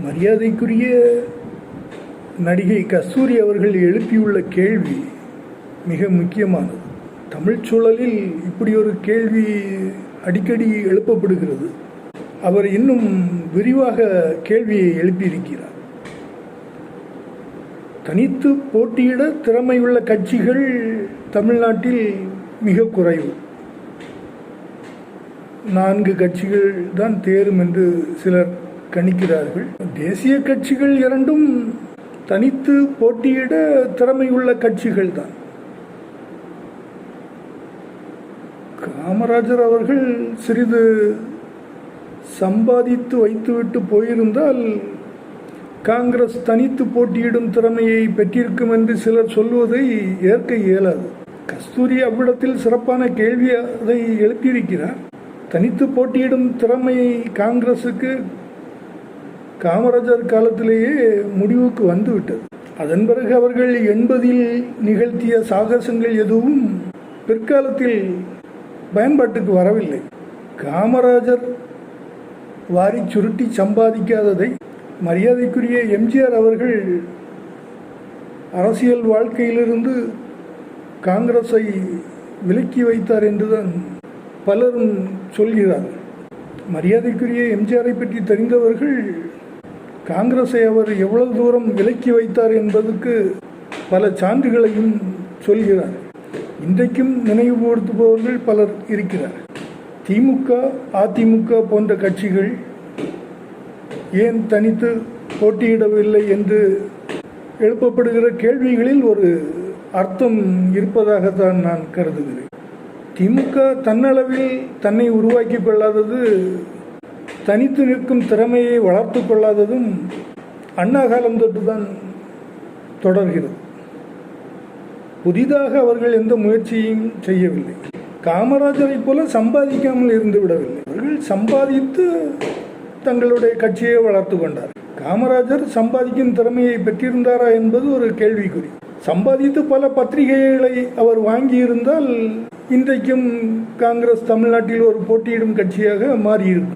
மரியாதைக்குரிய நடிகை கஸ்தூரி அவர்கள் எழுப்பியுள்ள கேள்வி மிக முக்கியமானது. தமிழ்ச் சூழலில் இப்படி ஒரு கேள்வி அடிக்கடி எழுப்பப்படுகிறது. அவர் இன்னும் விரிவாக கேள்வியை எழுப்பியிருக்கிறார். தனித்து போட்டியிட திறமையுள்ள கட்சிகள் தமிழ்நாட்டில் மிக குறைவு. 4 கட்சிகள் தான் தேரும் என்று சிலர் கணிக்கிறார்கள். தேசிய கட்சிகள் 2ம் தனித்து போட்டியிட திறமையுள்ள கட்சிகள் தான். காமராஜர் அவர்கள் சிறிது சம்பாதித்து வைத்துவிட்டு போயிருந்தால் காங்கிரஸ் தனித்து போட்டியிடும் திறமையை பெற்றிருக்கும் என்று சிலர் சொல்வதை ஏற்க இயலாது. கஸ்தூரி அவ்விடத்தில் சிறப்பான கேள்வி அதை எழுப்பியிருக்கிறார். தனித்து போட்டியிடும் திறமையை காங்கிரசுக்கு காமராஜர் காலத்திலேயே முடிவுக்கு வந்துவிட்டது. அதன் பிறகு அவர்கள் 80இல் நிகழ்த்திய சாகசங்கள் எதுவும் பிற்காலத்தில் பயன்பாட்டுக்கு வரவில்லை. காமராஜர் வாரி சுருட்டி சம்பாதிக்காததை மரியாதைக்குரிய எம்ஜிஆர் அவர்கள் அரசியல் வாழ்க்கையிலிருந்து காங்கிரஸை விலக்கி வைத்தார் என்றுதான் பலரும் சொல்கிறார்கள். மரியாதைக்குரிய எம்ஜிஆரை பற்றி தெரிந்தவர்கள் காங்கிரஸை அவர் எவ்வளவு தூரம் விலக்கி வைத்தார் என்பதற்கு பல சான்றுகளையும் சொல்கிறார். இன்றைக்கும் நினைவுபடுத்துபவர்கள் பலர் இருக்கிறார். திமுக, அதிமுக போன்ற கட்சிகள் ஏன் தனித்து போட்டியிடவில்லை என்று எழுப்பப்படுகிற கேள்விகளில் ஒரு அர்த்தம் இருப்பதாகத்தான் நான் கருதுகிறேன். திமுக தன்னளவில் தன்னை உருவாக்கி கொள்ளாதது, தனித்து நிற்கும் திறமையை வளர்த்து கொள்ளாததும் அண்ணா காலம் தொட்டுதான் தொடர்கிறது. புதிதாக அவர்கள் எந்த முயற்சியும் செய்யவில்லை. காமராஜரை போல சம்பாதிக்காமல் இருந்து விடவில்லை. அவர்கள் சம்பாதித்து தங்களுடைய கட்சியை வளர்த்து கொண்டார். காமராஜர் சம்பாதிக்கும் திறமையை பெற்றிருந்தாரா என்பது ஒரு கேள்விக்குறி. சம்பாதித்து பல பத்திரிகைகளை அவர் வாங்கியிருந்தால் இன்றைக்கும் காங்கிரஸ் தமிழ்நாட்டில் ஒரு போட்டியிடும் கட்சியாக மாறியிருக்கும்.